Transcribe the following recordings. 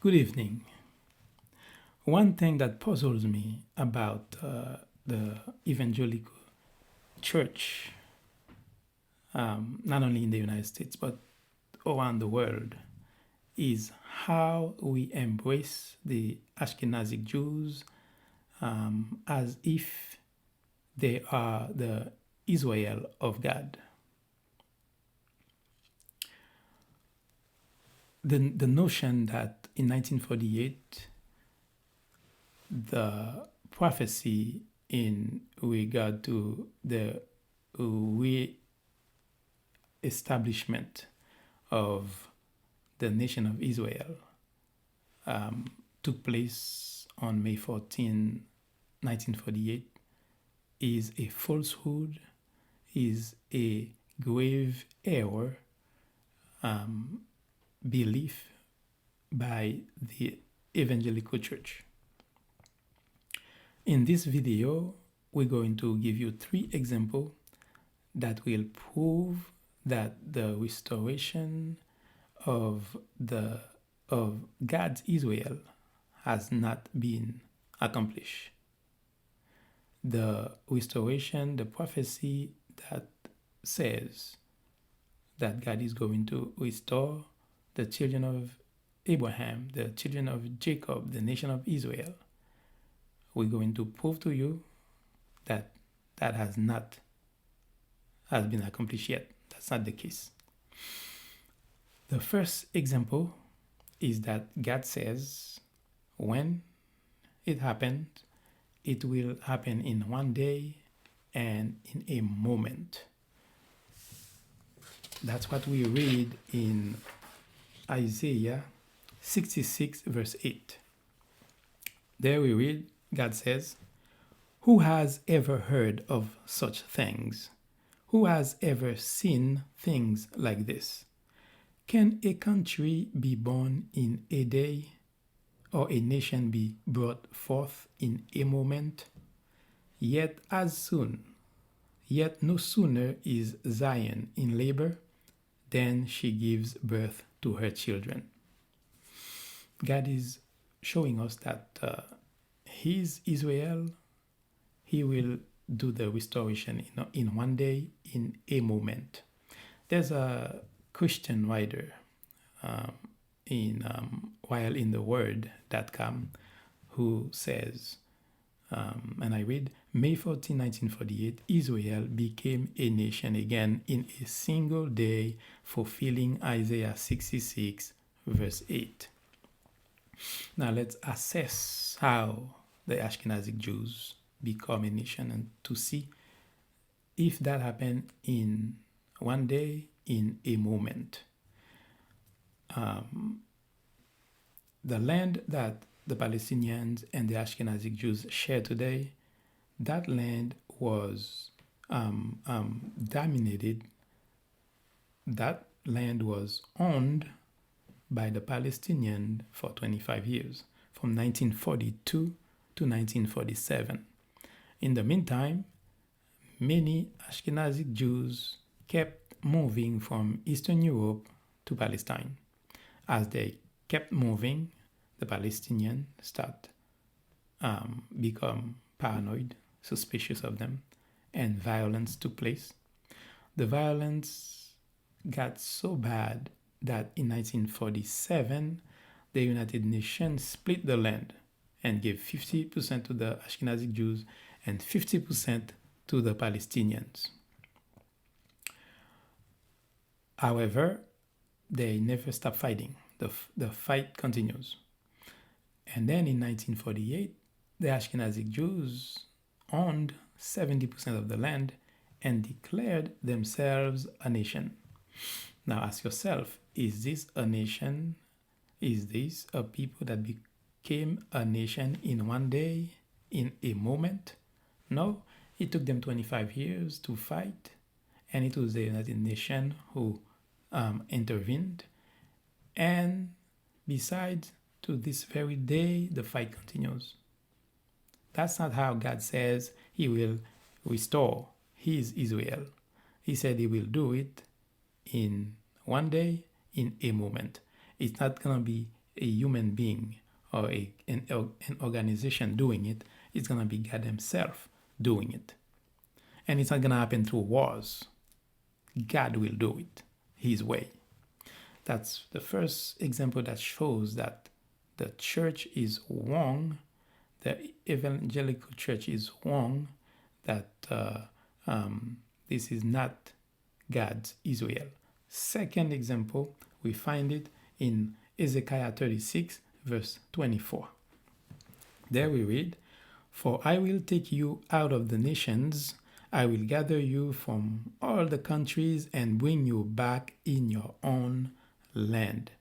Good evening. One thing that puzzles me about the evangelical church, not only in the United States but around the world, is how we embrace the Ashkenazic Jews as if they are the Israel of God. The notion that in 1948 the prophecy in regard to the re-establishment of the nation of Israel took place on May 14, 1948, is a falsehood, is a grave error belief by the evangelical church. In this video, we're going to give you 3 examples that will prove that the restoration of God's Israel has not been accomplished. The restoration, the prophecy that says that God is going to restore the children of Abraham, the children of Jacob, the nation of Israel. We're going to prove to you that that has been accomplished yet. That's not the case. The first example is that God says when it happened, it will happen in one day and in a moment. That's what we read in Isaiah 66 verse 8. There we read, God says, "Who has ever heard of such things? Who has ever seen things like this? Can a country be born in a day, or a nation be brought forth in a moment? Yet no sooner is Zion in labor than she gives birth to her children." God is showing us that His Israel, He will do the restoration in one day, in a moment. There's a Christian writer while in the word.com who says, and I read, May 14, 1948, Israel became a nation again in a single day, fulfilling Isaiah 66, verse 8. Now let's assess how the Ashkenazic Jews become a nation and to see if that happened in one day, in a moment. The land that the Palestinians and the Ashkenazic Jews share today, that land was dominated. That land was owned by the Palestinians for 25 years, from 1942 to 1947. In the meantime, many Ashkenazic Jews kept moving from Eastern Europe to Palestine. As they kept moving, the Palestinians start become paranoid, suspicious of them, and violence took place. The violence got so bad that in 1947, the United Nations split the land and gave 50% to the Ashkenazic Jews and 50% to the Palestinians. However, they never stopped fighting. The fight continues. And then in 1948, the Ashkenazic Jews owned 70% of the land and declared themselves a nation. Now ask yourself, is this a nation? Is this a people that became a nation in one day, in a moment? No, it took them 25 years to fight, and it was the United Nations who intervened. And besides, to this very day, the fight continues. That's not how God says He will restore His Israel. He said He will do it in one day, in a moment. It's not going to be a human being or an organization doing it. It's going to be God himself doing it. And it's not going to happen through wars. God will do it his way. That's the first example that shows that the church is wrong, the evangelical church is wrong, that this is not God's Israel. Second example, we find it in Ezekiel 36, verse 24. There we read, "For I will take you out of the nations, I will gather you from all the countries and bring you back in your own land."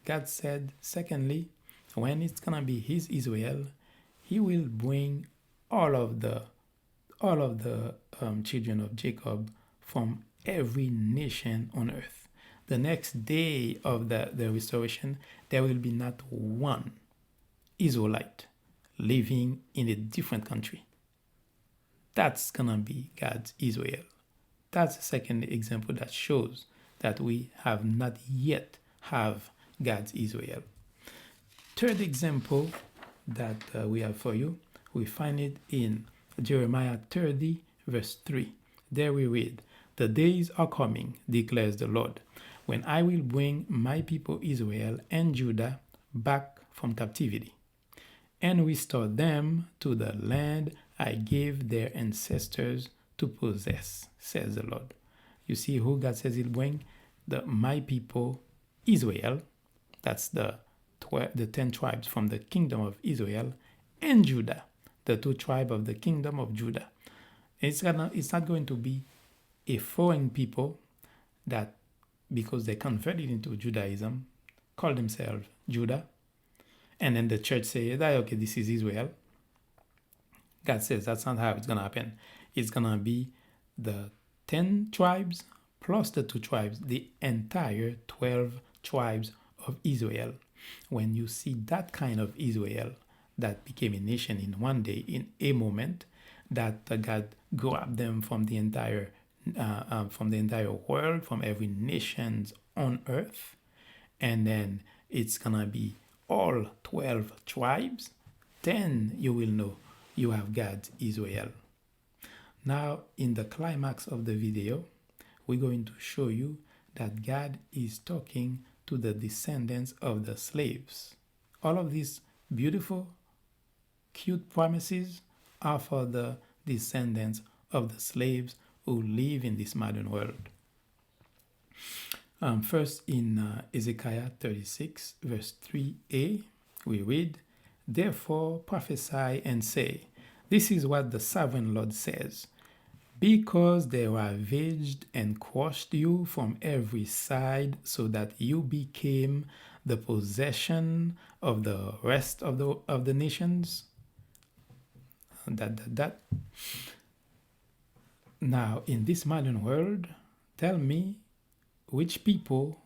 God said, secondly, when it's gonna be his Israel, he will bring all of the children of Jacob from every nation on earth. The next day of the restoration, there will be not one Israelite living in a different country. That's gonna be God's Israel. That's the second example that shows that we have not yet have God's Israel. Third example that we have for you, we find it in Jeremiah 30, verse 3. There we read, "The days are coming, declares the Lord, when I will bring my people Israel and Judah back from captivity and restore them to the land I gave their ancestors to possess, says the Lord." You see who God says he'll bring? My people Israel. That's the 10 tribes from the kingdom of Israel, and Judah, the 2 tribes of the kingdom of Judah. It's not going to be a foreign people that, because they converted into Judaism, call themselves Judah, and then the church say that, okay, this is Israel. God says that's not how it's going to happen. It's going to be the 10 tribes plus the 2 tribes, the entire 12 tribes of Israel. When you see that kind of Israel that became a nation in one day, in a moment, that God grabbed them from the entire world, from every nation on earth, and then it's gonna be all 12 tribes, then you will know you have God's Israel. Now, in the climax of the video, we're going to show you that God is talking to the descendants of the slaves. All of these beautiful, cute promises are for the descendants of the slaves who live in this modern world. First, in Ezekiel 36, verse 3a, we read, "Therefore prophesy and say, this is what the sovereign Lord says. Because they ravaged and crushed you from every side, so that you became the possession of the rest of the nations." Now, in this modern world, tell me which people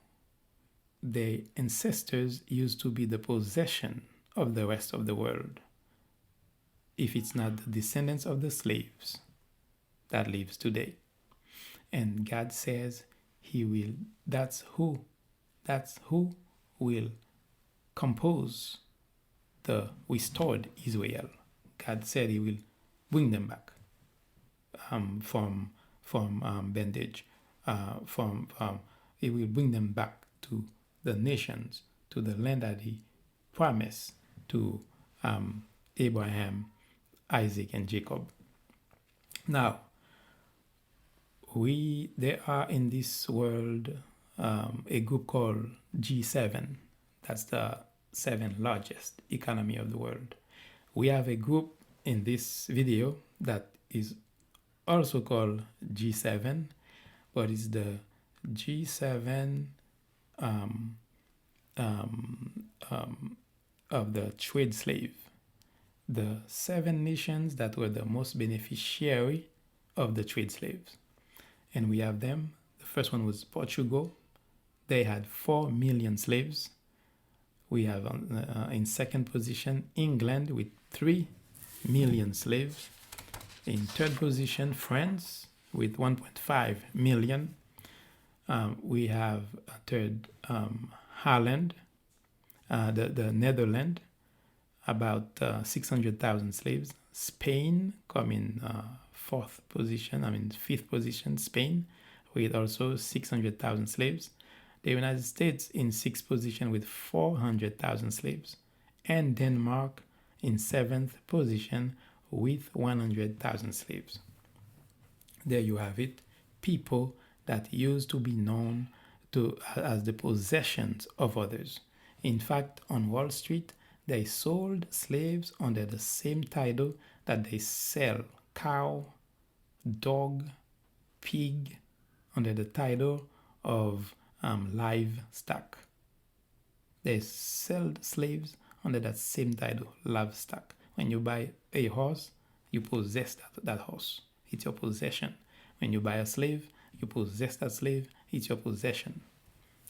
their ancestors used to be the possession of the rest of the world, if it's not the descendants of the slaves that lives today. And God says that's who will compose the restored Israel. God said he will bring them back from bondage, he will bring them back to the nations, to the land that he promised to Abraham, Isaac, and Jacob. Now, there are in this world a group called G7. That's the 7th largest economy of the world. We have a group in this video that is also called G7, but it's the G7 of the trade slave. The 7 nations that were the most beneficiary of the trade slaves. And we have them. The first one was Portugal. They had 4 million slaves. We have in second position England with 3 million slaves. In third position France with 1.5 million. We have a third Holland the Netherlands, about 600,000 slaves. Spain come in fifth position, Spain, with also 600,000 slaves. The United States in sixth position with 400,000 slaves. And Denmark in seventh position with 100,000 slaves. There you have it. People that used to be known as the possessions of others. In fact, on Wall Street, they sold slaves under the same title that they sell cow, dog, pig, under the title of livestock. They sell slaves under that same title, livestock. When you buy a horse, you possess that horse. It's your possession. When you buy a slave, you possess that slave. It's your possession.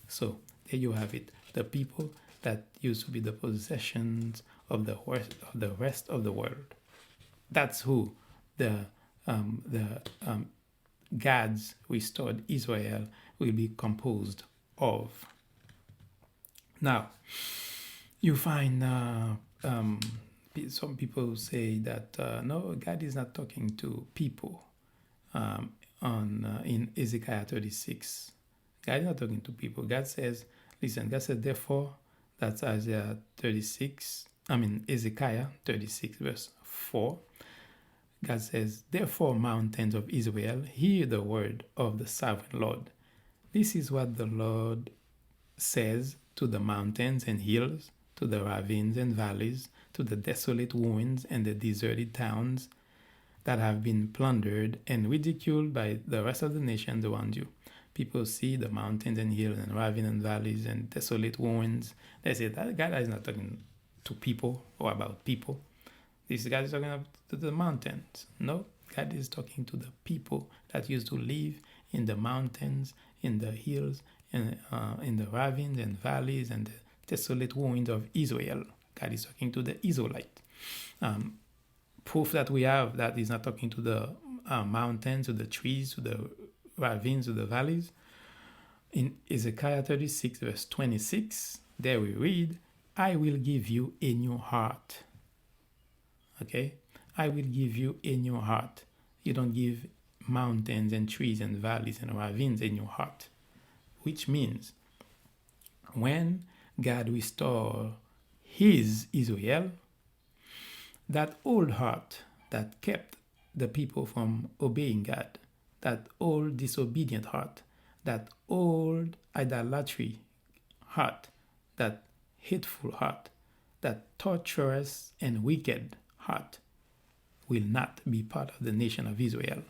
So there you have it. The people that used to be the possessions of the rest of the world. That's who the God's restored Israel will be composed of. Now, you find some people say that no, God is not talking to people in Ezekiel 36. God is not talking to people. God says, listen, God said, therefore, that's Isaiah 36, Ezekiel 36, verse 4. God says, therefore, mountains of Israel, hear the word of the sovereign Lord. This is what the Lord says to the mountains and hills, to the ravines and valleys, to the desolate ruins and the deserted towns that have been plundered and ridiculed by the rest of the nations around you. People see the mountains and hills and ravines and valleys and desolate ruins. They say that God is not talking to people or about people. This God is talking about to the mountains. No, God is talking to the people that used to live in the mountains, in the hills, and in the ravines and valleys and the desolate ruins of Israel. God is talking to the Israelite. Proof that we have that He's not talking to the mountains, to the trees, to the ravines, to the valleys. In Ezekiel 36, verse 26, there we read, I will give you a new heart. Okay? I will give you a new heart. You don't give mountains and trees and valleys and ravines a new heart. Which means when God restores His Israel, that old heart that kept the people from obeying God, that old disobedient heart, that old idolatry heart, that hateful heart, that torturous and wicked heart will not be part of the nation of Israel,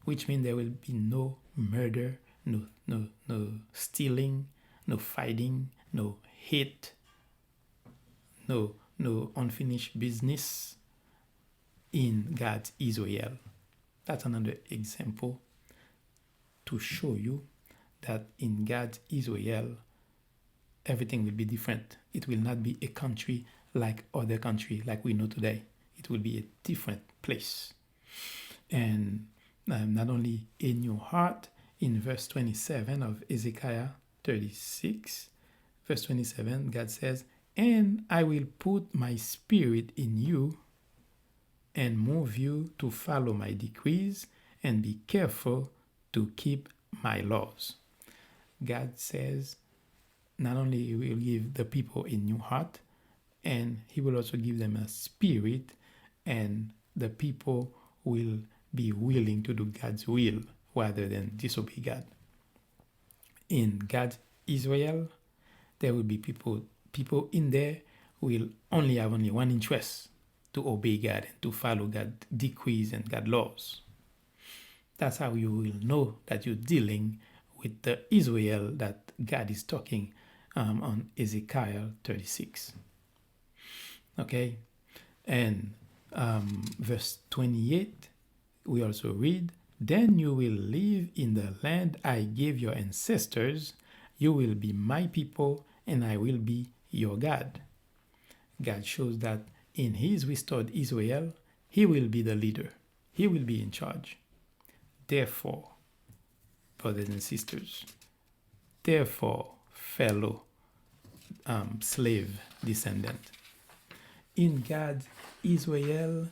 which means there will be no murder, no stealing, no fighting, no hate, no unfinished business in God's Israel. That's another example to show you that in God's Israel, everything will be different. It will not be a country like other country like we know today. It will be a different place. And not only a new heart, in verse 27 of Ezekiel 36, verse 27, God says, and I will put my spirit in you and move you to follow my decrees and be careful to keep my laws. God says not only He will give the people a new heart, and He will also give them a spirit, and the people will be willing to do God's will rather than disobey God. In God's Israel, there will be people in there will only have one interest, to obey God and to follow God's decrees and God's laws. That's how you will know that you're dealing with the Israel that God is talking on Ezekiel 36. Okay? And verse 28, we also read, then you will live in the land I gave your ancestors. You will be my people, and I will be your God. God shows that in His restored Israel, He will be the leader. He will be in charge. Therefore, brothers and sisters, therefore, fellow slave descendant. In God's Israel,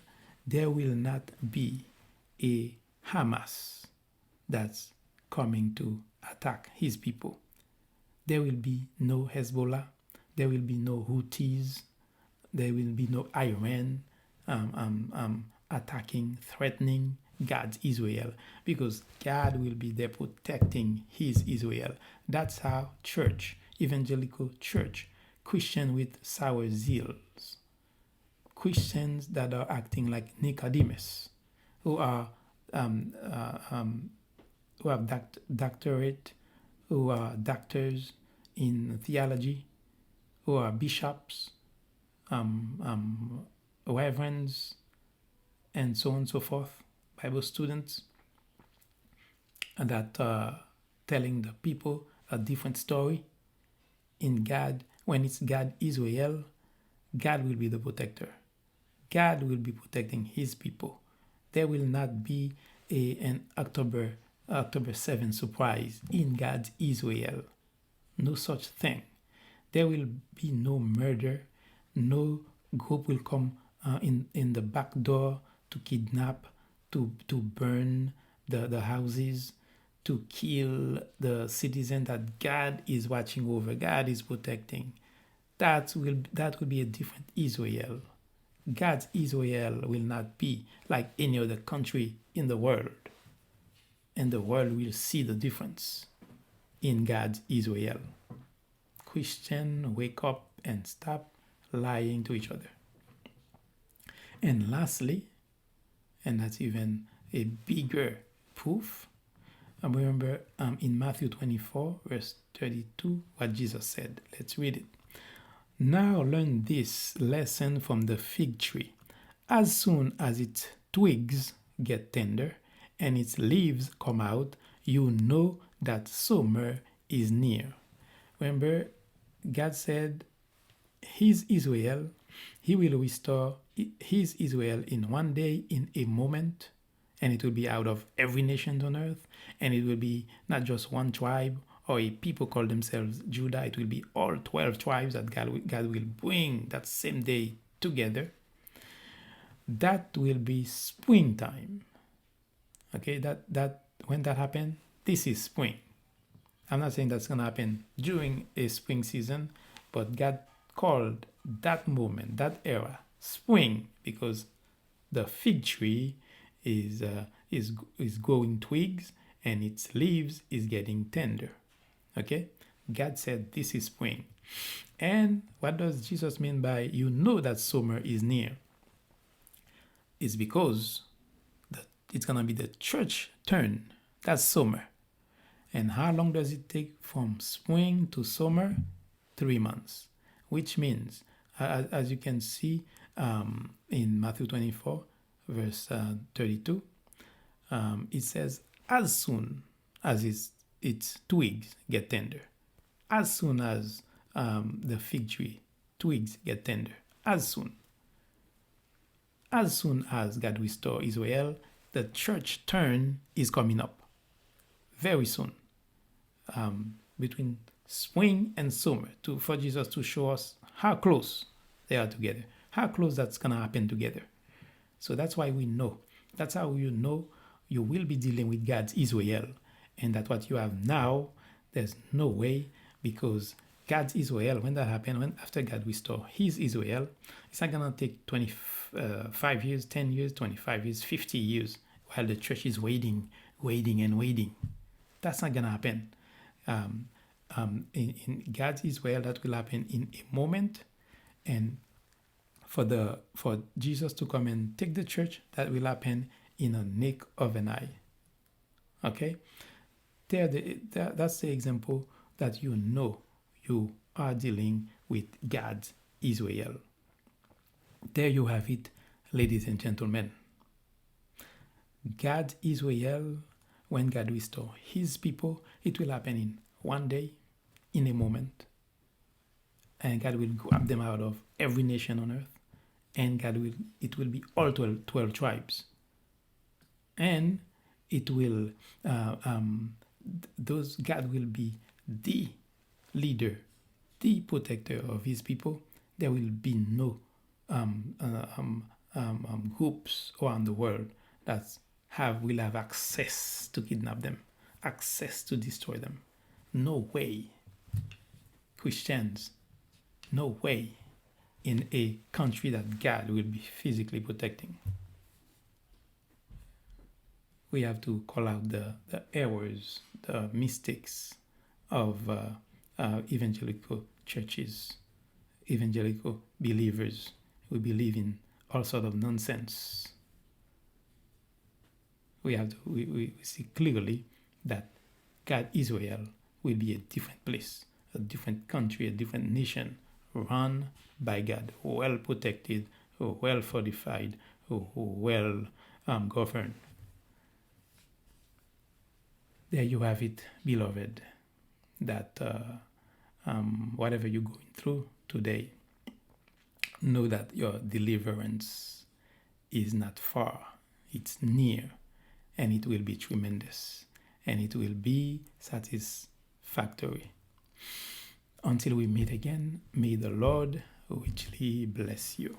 there will not be a Hamas that's coming to attack his people. There will be no Hezbollah. There will be no Houthis. There will be no Iran attacking, threatening God's Israel, because God will be there protecting his Israel. That's how church, evangelical church, Christian with sour zeals, Christians that are acting like Nicodemus, who are who have doctorate, who are doctors in theology, who are bishops, reverends, and so on and so forth, Bible students, that are telling the people a different story. In God, when it's God Israel, God will be the protector. God will be protecting his people. There will not be an October 7 surprise in God's Israel. No such thing. There will be no murder. No group will come in the back door to kidnap, to burn the houses, to kill the citizen that God is watching over, God is protecting. That will be a different Israel. God's Israel will not be like any other country in the world. And the world will see the difference in God's Israel. Christian, wake up and stop lying to each other. And lastly, and that's even a bigger proof, remember in Matthew 24, verse 32, what Jesus said. Let's read it. Now learn this lesson from the fig tree. As soon as its twigs get tender and its leaves come out, you know that summer is near. Remember, God said his Israel, he will restore his Israel in one day, in a moment, and it will be out of every nation on earth, and it will be not just one tribe or a people call themselves Judah. It will be all 12 tribes that God will bring that same day together. That will be springtime. Okay, that when that happens, this is spring. I'm not saying that's going to happen during a spring season, but God called that moment, that era, spring, because the fig tree is growing twigs and its leaves is getting tender. Okay, God said this is spring. And what does Jesus mean by you know that summer is near? It's because it's going to be the church turn. That's summer. And how long does it take from spring to summer? 3 months. Which means, as you can see in Matthew 24, verse 32, it says, as soon as its twigs get tender, as soon as the fig tree twigs get tender, as soon as God restore Israel, the church turn is coming up very soon, between spring and summer, for Jesus to show us how close they are together, how close that's going to happen together. So that's why we know. That's how you know you will be dealing with God's Israel, and that what you have now, there's no way, because God's Israel, when that happened, after God restore his Israel, it's not going to take 25 years, 10 years, 25 years, 50 years, while the church is waiting. That's not going to happen. In God's Israel, that will happen in a moment. And for Jesus to come and take the church, that will happen in a nick of an eye. Okay? That's the example that you know you are dealing with God's Israel. There you have it, ladies and gentlemen. God's Israel, when God restore his people, it will happen in one day, in a moment. And God will grab them out of every nation on earth. And it will be all 12 tribes. And it will, God will be the leader the protector of his people, there will be no groups around the world that will have access to kidnap them, access to destroy them. No way. Christians, no way in a country that God will be physically protecting. We have to call out the errors, the mistakes of evangelical churches, evangelical believers who believe in all sort of nonsense. We see clearly that God, Israel, will be a different place, a different country, a different nation, run by God, well protected, well fortified, well governed. There you have it, beloved, that whatever you're going through today, know that your deliverance is not far, it's near, and it will be tremendous, and it will be satisfactory. Until we meet again, may the Lord richly bless you.